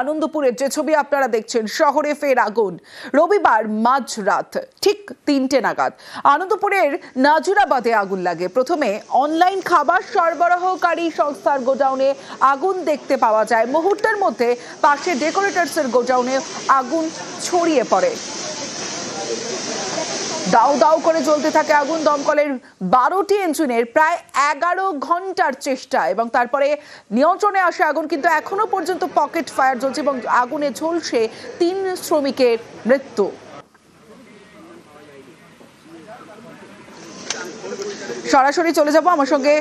আনন্দপুরের যে ছবি আপনারা দেখছেন, শহরে ফের আগুন। রবিবার মাঝরাত ঠিক 3টে নাগাদ আনন্দপুরের নাজিরাবাদে আগুন লাগে। প্রথমে অনলাইন খাবার সরবরাহকারী সংস্থার গোডাউনে আগুন দেখতে পাওয়া যায়। মুহূর্তের মধ্যে পাশে ডেকোরেটরসের গোডাউনে আগুন ছড়িয়ে পড়ে। দাউ দাউ করে জ্বলতে থাকে আগুন। দমকলের 12টি ইঞ্জিনের প্রায় 11 ঘন্টার চেষ্টা এবং তারপরে নিয়ন্ত্রণে আসে আগুন, কিন্তু এখনো পর্যন্ত পকেট ফায়ার চলছে এবং আগুনে ঝলসে 3 শ্রমিকের মৃত্যু। সরাসরি চলে যাব, আমার সঙ্গে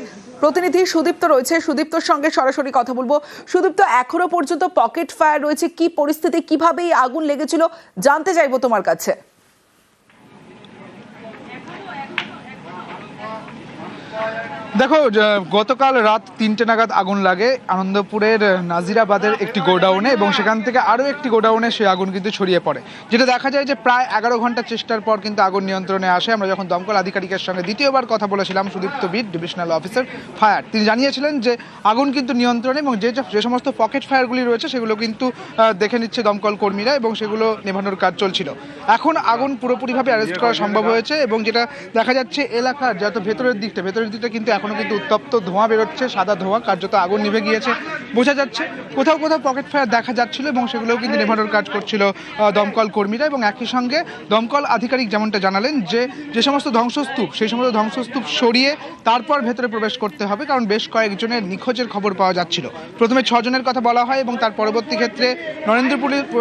প্রতিনিধি সুদীপ্ত রয়েছে। সুদীপ্তর সঙ্গে সরাসরি কথা বলবো। সুদীপ্ত, এখনো পর্যন্ত পকেট ফায়ার রয়েছে, কি পরিস্থিতি, কিভাবে এই আগুন লেগেছিল জানতে চাইবো তোমার কাছে। দেখো, গতকাল রাত 3টে নাগাদ আগুন লাগে আনন্দপুরের নাজিরাবাদের একটি গোডাউনে এবং সেখান থেকে আরও একটি গোডাউনে সে আগুন কিন্তু ছড়িয়ে পড়ে। যেটা দেখা যায় যে প্রায় 11 ঘন্টা চেষ্টার পর কিন্তু আগুন নিয়ন্ত্রণে আসে। আমরা যখন দমকল আধিকারিকের সঙ্গে দ্বিতীয়বার কথা বলেছিলাম, সুদীপ্ত বিট, ডিভিশনাল অফিসার ফায়ার, তিনি জানিয়েছিলেন যে আগুন কিন্তু নিয়ন্ত্রণে এবং যে সমস্ত পকেট ফায়ারগুলি রয়েছে সেগুলো কিন্তু দেখে নিচ্ছে দমকল কর্মীরা এবং সেগুলো নেভানোর কাজ চলছিল। এখন আগুন পুরোপুরিভাবে অ্যারেস্ট করা সম্ভব হয়েছে এবং যেটা দেখা যাচ্ছে এলাকার যত ভেতরের দিকটা কিন্তু এখনো কিন্তু উত্তপ্ত ধোঁয়া বেরোচ্ছে, সাদা ধোঁয়া, কার্যত আগুন নিভে গিয়েছে বোঝা যাচ্ছে। কোথাও কোথাও পকেট ফায়ার দেখা যাচ্ছিল এবং সেগুলোও কিন্তু নেভানোর কাজ করছিল দমকল কর্মীরা। এবং একই সঙ্গে দমকল আধিকারিক যেমনটা জানালেন যে সমস্ত ধ্বংসস্তূপ, সেই সমস্ত ধ্বংসস্তূপ সরিয়ে তারপর ভেতরে প্রবেশ করতে হবে, কারণ বেশ কয়েকজনের নিখোঁজের খবর পাওয়া যাচ্ছিল। প্রথমে 6 জনের কথা বলা হয় এবং তার পরবর্তী ক্ষেত্রে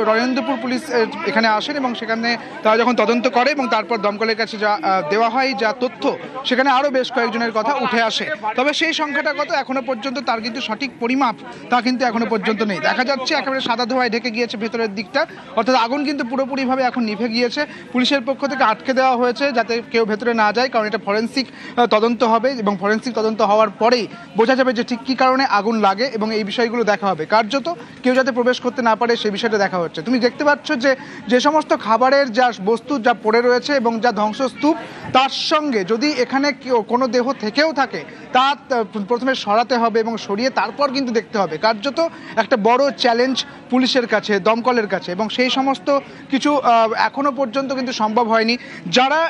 নরেন্দ্রপুর পুলিশ এখানে আসেন এবং সেখানে তারা যখন তদন্ত করে এবং তারপর দমকলের কাছে যা দেওয়া হয়, যা তথ্য, সেখানে আরও বেশ কয়েকজনের কথা উঠে আসে। তবে সেই সংখ্যাটা কত এখনো পর্যন্ত তার কিন্তু সঠিক পরিমাপ তা কিন্তু এখনো পর্যন্ত নেই। দেখা যাচ্ছে একেবারে সাদা ধোঁয়ায় ঢেকে গিয়েছে ভেতরের দিকটা, অর্থাৎ আগুন কিন্তু পুরোপুরিভাবে এখন নিভে গিয়েছে। পুলিশের পক্ষ থেকে আটকে দেওয়া হয়েছে যাতে কেউ ভেতরে না যায়, কারণ এটা ফরেন্সিক তদন্ত হবে এবং ফরেন্সিক তদন্ত হওয়ার পরেই বোঝা যাবে যে ঠিক কী কারণে আগুন লাগে এবং এই বিষয়গুলো দেখা হবে। কার্যত কেউ যাতে প্রবেশ করতে না পারে সেই বিষয়টা দেখা হচ্ছে। তুমি দেখতে পাচ্ছ যে সমস্ত খাবারের যা বস্তু যা পড়ে রয়েছে এবং যা ধ্বংসস্তূপ, তার সঙ্গে যদি এখানে কোনো দেহ থেকেও থাকে তা প্রথমে সরাতে হবে এবং সরিয়ে তারপর কিন্তু দেখতে হবে। কার্যত একটা বড় চ্যালেঞ্জ পুলিশের কাছে, দমকলের কাছে, এবং সেই সমস্ত কিছু এখনো পর্যন্ত কিন্তু সম্ভব হয়নি। যারা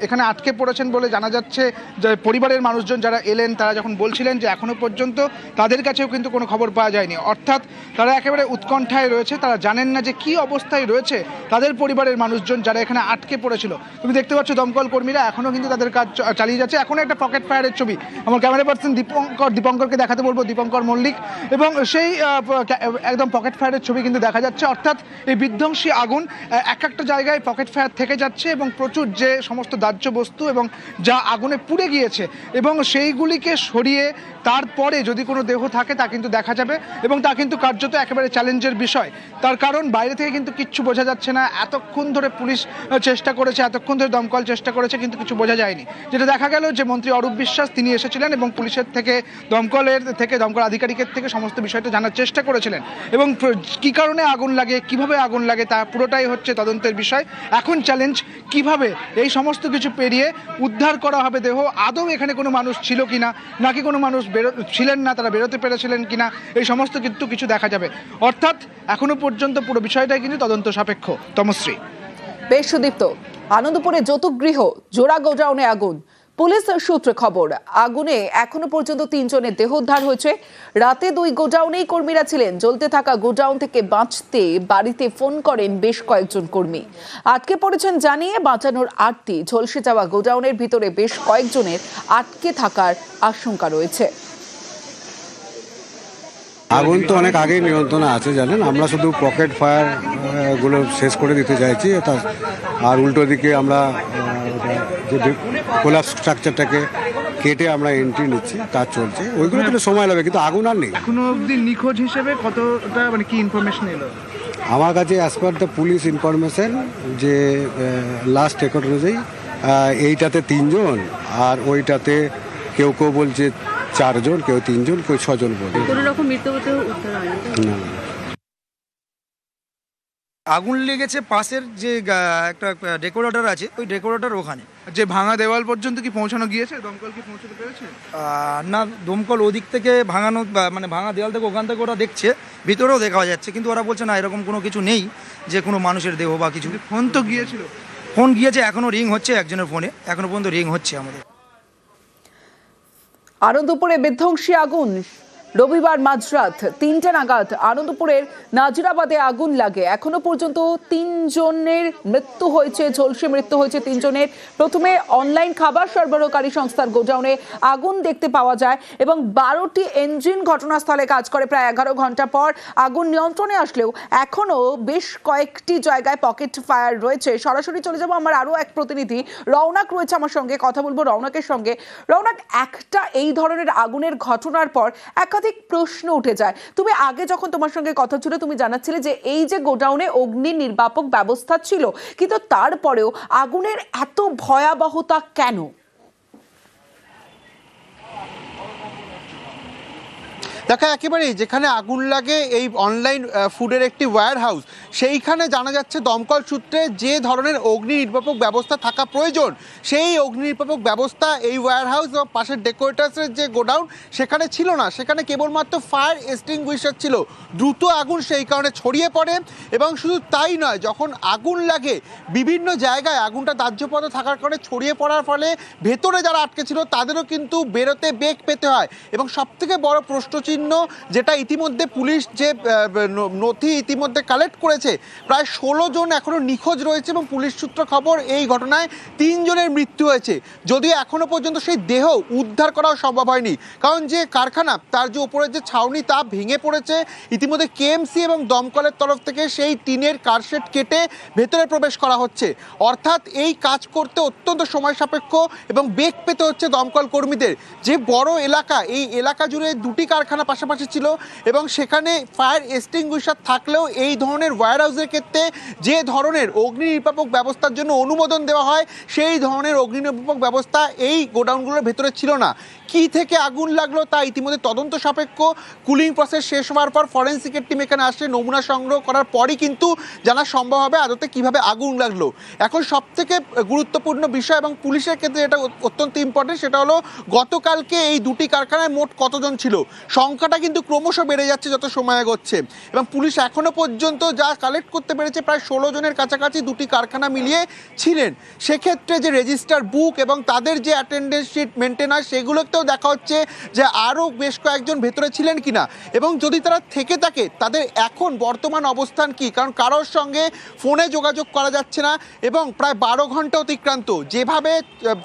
এখানে আটকে পড়েছেন বলে জানা যাচ্ছে, যে পরিবারের মানুষজন যারা এলেন তারা যখন বলছিলেন যে এখনো পর্যন্ত তাদের কাছেও কিন্তু কোনো খবর পাওয়া যায়নি, অর্থাৎ তারা একেবারে উৎকণ্ঠায় রয়েছে। তারা জানেন না যে কি অবস্থায় রয়েছে তাদের পরিবারের মানুষজন যারা এখানে আটকে পড়েছিল। তুমি দেখতে পাচ্ছ দমকল কর্মীরা এখনো কিন্তু তাদের কাজ চালিয়ে যাচ্ছে। এখনো একটা পকেট ফায়ারের ছবি আমার ক্যামেরা পার্সন দীপঙ্করকে দেখাতে বলবো, দীপঙ্কর মল্লিক, এবং সেই একদম পকেট ফায়ারের ছবি কিন্তু দেখা যাচ্ছে। অর্থাৎ এই বিধ্বংসী আগুন একটা জায়গায় পকেট ফায়ার থেকে যাচ্ছে এবং প্রচুর যে সমস্ত দাহ্য বস্তু এবং যা আগুনে পুড়ে গিয়েছে এবং সেইগুলিকে সরিয়ে তারপরে যদি কোনো দেহ থাকে তা কিন্তু দেখা যাবে এবং তা কিন্তু কার্যত একেবারে চ্যালেঞ্জের বিষয়। তার কারণ বাইরে থেকে কিন্তু কিচ্ছু বোঝা যাচ্ছে না। এতক্ষণ ধরে পুলিশ চেষ্টা করেছে, এতক্ষণ ধরে দমকল চেষ্টা করেছে, কিন্তু কিছু বোঝা যায়নি। যেটা দেখা গেল যে মন্ত্রী অরূপ বিশ্বাস তিনি এসেছিলেন এবং পুলিশের থেকে দমকল আধিকারিকের থেকে সমস্ত বিষয়টা জানার চেষ্টা করেছিলেন এবং কি কারণে আগুন লাগে, কিভাবে আগুন লাগে, তা পুরোটাই হচ্ছে তদন্তের বিষয়। এখন চ্যালেঞ্জ কিভাবে এই সমস্ত কিছু পেরিয়ে উদ্ধার করা হবে দেহ। আদৌ এখানে কোনো মানুষ ছিল কিনা, নাকি কোনো মানুষ ছিলেন না, তারা বেরোতে পেরেছিলেন কিনা, এই সমস্ত কিন্তু কিছু দেখা যাবে। অর্থাৎ এখনো পর্যন্ত পুরো বিষয়টাই কিন্তু তদন্ত সাপেক্ষ। তমশ্রী। বেশ সুদীপ্ত, আনন্দপুরে যৌতুক জোড়া গোডাউনে আগুন। পুলিশ সূত্রে খবর, আগুনে এখনো পর্যন্ত 3 জনের দেহ উদ্ধার হয়েছে। রাতে 2 গোডাউনেই কর্মীরা ছিলেন। জ্বলতে থাকা গোডাউন থেকে বাঁচতে বাড়িতে ফোন করেন বেশ কয়েকজন কর্মী। আটকে পড়েছেন জানিয়ে বাঁচানোর আরতি। ঝলসে যাওয়া গোডাউনের ভিতরে বেশ কয়েকজনের আটকে থাকার আশঙ্কা রয়েছে। আগুন তো অনেক আগেই নিয়ন্ত্রণে আছে জানেন, আমরা শুধু পকেট ফায়ার গুলো শেষ করে দিতে চাইছি। আর উল্টো দিকে আমরা যে কোলাপস স্ট্রাকচারটাকে কেটে আমরা এন্ট্রি নিচ্ছি, কাজ চলছে। ওইগুলো তো সময় লাগবে, কিন্তু আগুন আর নেই। এখনো অবধি নিখোঁজ হিসেবে কতটা, মানে কি ইনফরমেশন এলো আমার কাছে? As per the police information, যে লাস্ট রেকর্ড অনুযায়ী এইটাতে 3 জন আর ওইটাতে কেউ বলছে 4 জন, কেউ 3 জন, কেউ 6 জন বলছে। কোনো রকম মৃত্যু হতে উদ্ধার হয়নি। না। আগুন লেগেছে পাশের যে একটা ডেকোরেটর আছে, ওই ডেকোরেটর ওখানে। যে ভাঙা দেওয়াল পর্যন্ত কি পৌঁছানো গিয়েছে, দমকল কি পৌঁছাতে পেরেছে? না, দমকল ওদিক থেকে ভাঙানো মানে ভাঙা দেওয়াল থেকে ওখান থেকে ওরা দেখছে, ভিতরেও দেখা যাচ্ছে, কিন্তু ওরা বলছে না এরকম কোনো কিছু নেই যে কোনো মানুষের দেহ বা কিছু। ফোন তো গিয়েছিল? ফোন গিয়েছে, এখনও রিং হচ্ছে একজনের ফোনে, এখনও পর্যন্ত রিং হচ্ছে আমাদের। আনন্দপুরে বিধ্বংসী আগুন। রবিবার মাঝরাত 3টে নাগাদ আনন্দপুরের নাজিরাবাদে আগুন লাগে। এখনো পর্যন্ত 3 জনের মৃত্যু হয়েছে, ঝলসে মৃত্যু হয়েছে 3 জনের। প্রথমে অনলাইন খাবার সরবরাহকারী সংস্থার গোডাউনে আগুন দেখতে পাওয়া যায় এবং 12টি ইঞ্জিন ঘটনাস্থলে কাজ করে। প্রায় 11 ঘন্টা পর আগুন নিয়ন্ত্রণে আসলেও এখনো বেশ কয়েকটি জায়গায় পকেট ফায়ার রয়েছে। সরাসরি চলে যাব, আমার আরো এক প্রতিনিধি রৌনক রয়েছে আমার সঙ্গে, কথা বলবো রৌনকের সঙ্গে। রৌনক, একটা এই ধরনের আগুনের ঘটনার পর একাধিক প্রশ্ন উঠে যায়। তুমি আগে যখন তোমার সঙ্গে কথা ছিল তুমি জানাচ্ছিলে যে এই যে গোডাউনে অগ্নি নির্বাপক ব্যবস্থা ছিল, কিন্তু তারপরেও আগুনের এত ভয়াবহতা কেন? দেখা একেবারেই যেখানে আগুন লাগে এই অনলাইন ফুডের একটি ওয়্যার হাউস, সেইখানে জানা যাচ্ছে দমকল সূত্রে যে ধরনের অগ্নি নির্বাপক ব্যবস্থা থাকা প্রয়োজন সেই অগ্নি নির্বাপক ব্যবস্থা এই ওয়্যার হাউস বা পাশের ডেকোরেটার্সের যে গোডাউন সেখানে ছিল না। সেখানে কেবলমাত্র ফায়ার এক্সটিংগুইশার ছিল। দ্রুত আগুন সেই কারণে ছড়িয়ে পড়ে এবং শুধু তাই নয়, যখন আগুন লাগে বিভিন্ন জায়গায় আগুনটা দাহ্যপদার্থ থাকার কারণে ছড়িয়ে পড়ার ফলে ভেতরে যারা আটকে ছিল তাদেরও কিন্তু বেরোতে বেগ পেতে হয়। এবং সবথেকে বড় প্রশ্নচিহ্ন যেটা ইতিমধ্যে পুলিশ যে নথি ইতিমধ্যে কালেক্ট করেছে, প্রায় 16 জন এখনো নিখোঁজ রয়েছে এবং পুলিশ সূত্র খবর এই ঘটনায় 3 জনের মৃত্যু হয়েছে। যদিও এখনো পর্যন্ত সেই দেহ উদ্ধার করাও সম্ভব হয়নি, কারণ যে কারখানা তার যে উপরের যে ছাউনি তা ভেঙে পড়েছে। ইতিমধ্যে কেএমসি এবং দমকলের তরফ থেকে সেই টিনের কারশেড কেটে ভেতরে প্রবেশ করা হচ্ছে। অর্থাৎ এই কাজ করতে অত্যন্ত সময় সাপেক্ষ এবং বেগ পেতে হচ্ছে দমকল কর্মীদের। যে বড় এলাকা, এই এলাকা জুড়ে 2টি কারখানা পাশাপাশি ছিল এবং সেখানে ফায়ার এক্সটিংগুইশার থাকলেও এই ধরনের ওয়্যার হাউসের ক্ষেত্রে যে ধরনের অগ্নি নির্বাপক ব্যবস্থার জন্য অনুমোদন দেওয়া হয় সেই ধরনের অগ্নি নির্বাপক ব্যবস্থা এই গোডাউনগুলোর ভেতরে ছিল না। কি থেকে আগুন লাগলো তা ইতিমধ্যে তদন্ত সাপেক্ষ। কুলিং প্রসেস শেষ হওয়ার পর ফরেনসিকের টিম এখানে আসলে নমুনা সংগ্রহ করার পরই কিন্তু জানা সম্ভব হবে আদতে কিভাবে আগুন লাগলো। এখন সবথেকে গুরুত্বপূর্ণ বিষয় এবং পুলিশের ক্ষেত্রে এটা অত্যন্ত ইম্পর্টেন্ট, সেটা হলো গতকালকে এই 2টি কারখানায় মোট কতজন ছিল। সংখ্যাটা কিন্তু ক্রমশ বেড়ে যাচ্ছে যত সময় এগোচ্ছে এবং পুলিশ এখনো পর্যন্ত যা কালেক্ট করতে পেরেছে প্রায় 16 জনের কাছাকাছি 2টি কারখানা মিলিয়ে ছিলেন। সেক্ষেত্রে যে রেজিস্টার বুক এবং তাদের যে অ্যাটেন্ডেন্স শিট মেনটেন হয় সেগুলোতেও দেখা হচ্ছে যে আরও বেশ কয়েকজন ভেতরে ছিলেন কিনা এবং যদি তারা থেকে থাকে তাদের এখন বর্তমান অবস্থান কি, কারণ কারোর সঙ্গে ফোনে যোগাযোগ করা যাচ্ছে না এবং প্রায় 12 ঘন্টা অতিক্রান্ত। যেভাবে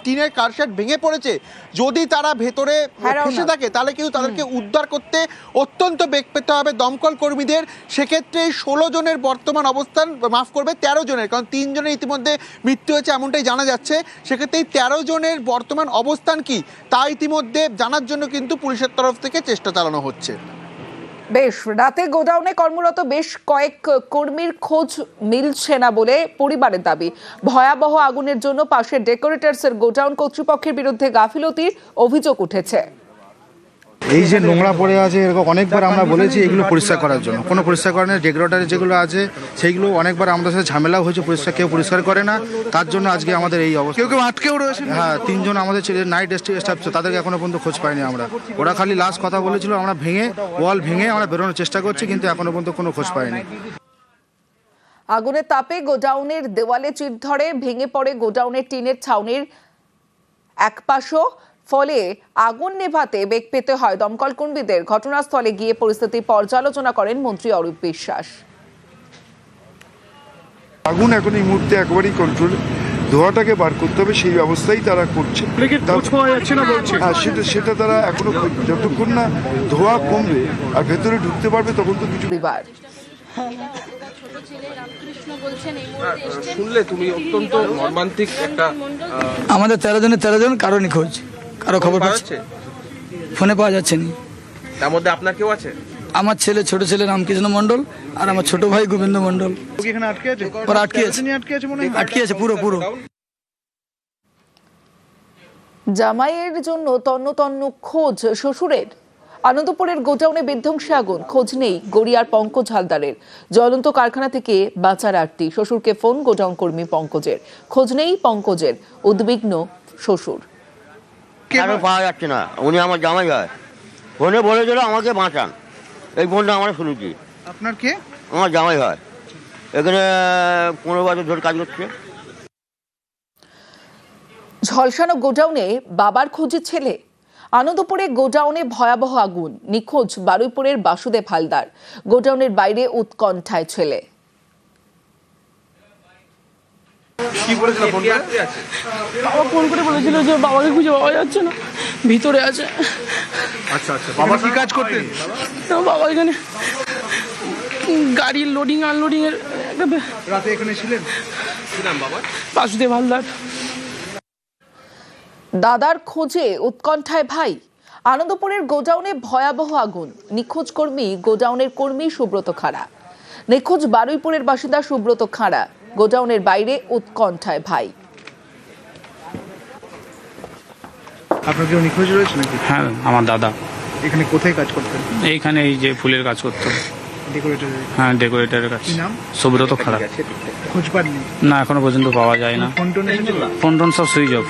টিনের কারশেড ভেঙে পড়েছে, যদি তারা ভেতরে ফেসে থাকে তাহলে কিন্তু তাদেরকে উদ্ধার করতে অত্যন্ত বেগ পেতে হবে দমকল কর্মীদের। সেক্ষেত্রে 16 জনের বর্তমান অবস্থান, মাফ করবে 13 জনের, কারণ 3 জনের ইতিমধ্যে মৃত্যু হয়েছে এমনটাই জানা যাচ্ছে। সেক্ষেত্রে এই 13 জনের বর্তমান অবস্থান কি তা ইতিমধ্যে জানার জন্য কিন্তু পুলিশের তরফ থেকে চেষ্টা চালানো হচ্ছে। বেশ, রাতে গোডাউনে কর্মরত বেশ কয়েক কর্মীর খোঁজ মিলছে না বলে পরিবারের দাবি। ভয়াবহ আগুনের জন্য পাশের ডেকোরেটার্সের গোডাউন কর্তৃপক্ষের বিরুদ্ধে গাফিলতির অভিযোগ উঠেছে। এই যে নোংরা পড়ে আছে এরকম অনেকবার আমরা বলেছি এগুলো পরিষ্কার করার জন্য, কোনো পরিষ্কার করে না। ডেকোরেটারে যেগুলো আছে সেইগুলো অনেকবার আমাদের সাথে ঝামেলাও হয়েছে, কেউ পরিষ্কার করে না। তার জন্য আজকে আমাদের এই অবস্থা। কেউ আটকেও রয়েছে। হ্যাঁ, 3 জন আমাদের ছেলে নাইট স্টাফ, তাদেরকে এখনো পর্যন্ত খোঁজ পাইনি আমরা। ওরা খালি লাস্ট কথা বলেছিল, আমরা ওয়াল ভেঙে আমরা বেরোনোর চেষ্টা করছি, কিন্তু এখনো পর্যন্ত কোনো খোঁজ পাইনি। আগুনের তাপে গোডাউনের দেওয়ালে চির ধরে, ভেঙে পড়ে গোডাউনের টিনের ছাউনির একপাশও। ফলে আগুন নেভাতে বেগ পেতে হয় দমকল কর্মীদের। ঘটনাস্থলে গিয়ে পরিস্থিতি পর্যালোচনা করেন মন্ত্রী অরূপ বিশ্বাস। আগুন এখন এই মুহূর্তে একেবারেই কন্ট্রোল, ধোঁয়াটাকে বার করতে হবে সেই ব্যবস্থাই তারা করছে। হ্যাঁ, সেটা তারা এখনো, যতক্ষণ না ধোঁয়া কমবে আর ভেতরে ঢুকতে পারবে তখন তো কিছু। শুনলে তুমি অত্যন্ত মর্মান্তিক একটা। আমাদের 13 জনের 13 জন কারো নিখোঁজ, কারো খবর পাচ্ছে ফোনে পাওয়া যাচ্ছে না। তার মধ্যে আপনার কেউ আছে? আমার ছেলে, ছোট ছেলে রামকৃষ্ণ মন্ডল আর আমার ছোট ভাই গোবিন্দ মন্ডল। এখানে আটকে আছে? ওরা আটকে আছে, আটকে আছে পুরো। জামাইয়ের জন্য তন্ন তন্ন খোঁজ শ্বশুরের। আনন্দপুরের গোডাউনে বিধ্বংসী আগুন, খোঁজ নেই গড়িয়ার পঙ্কজ হালদারের। জ্বলন্ত কারখানা থেকে বাঁচার আরতি, শ্বশুরকে ফোন গোডাউন কর্মী পঙ্কজের, খোঁজ নেই পঙ্কজের, উদ্বিগ্ন শ্বশুর। কারো পাওয়া যাচ্ছে না, উনি আমার জামাই হয়, ফোনে বলে দিল আমাকে বাঁচান, এই ফোনটা আমরা শুনেছি। আপনার কে? আমার জামাই হয়, এখানে 15 বছর ধরে কাজ করছে। ঝলসানো গোডাউনে বাবার খোঁজে ছেলে। আনন্দপুরে গোডাউনে ভয়াবহ আগুন, নিখোঁজ বারুইপুরের বাসুদেব হালদার। গোডাউনের বাইরে উৎকণ্ঠায় ছেলে। কি বলেছিল ফোন করে? বাবা ফোন করে বলেছিল যে বাবাকে খুঁজে পাওয়া যাচ্ছে না, ভিতরে আছে। আচ্ছা আচ্ছা, বাবা কি কাজ করতেন? বাবা এখানে গাড়ির লোডিং আনলোডিং এর একটা রাতে এখানে ছিলেন? বাসুদেব হালদার। দাদার খোঁজে উৎকণ্ঠায় ভাই। আনন্দপুরের গোডাউনে ভয়াবহ আগুন, নিখোঁজ কর্মী গোডাউনের কর্মী সুব্রত খাড়া। নিখোঁজ বারুইপুরের বাসিন্দা সুব্রত খাড়া। গোডাউনের বাইরে উৎকণ্ঠায় ভাই। আপনার কেউ নিখোঁজ রয়েছে নাকি? হ্যাঁ, আমার দাদা। এখানে কোথায় কাজ করতেন? এইখানে এই যে ফুলের কাজ করতো। ডেকোরেটর? হ্যাঁ, ডেকোরেটরের কাজ। কি নাম? সুব্রত খাড়া। খোঁজ পাননি? না, এখনো পর্যন্ত পাওয়া যায় না। ফোন টোন এসেছিল? ফোন টোন সব সুইচ অফ।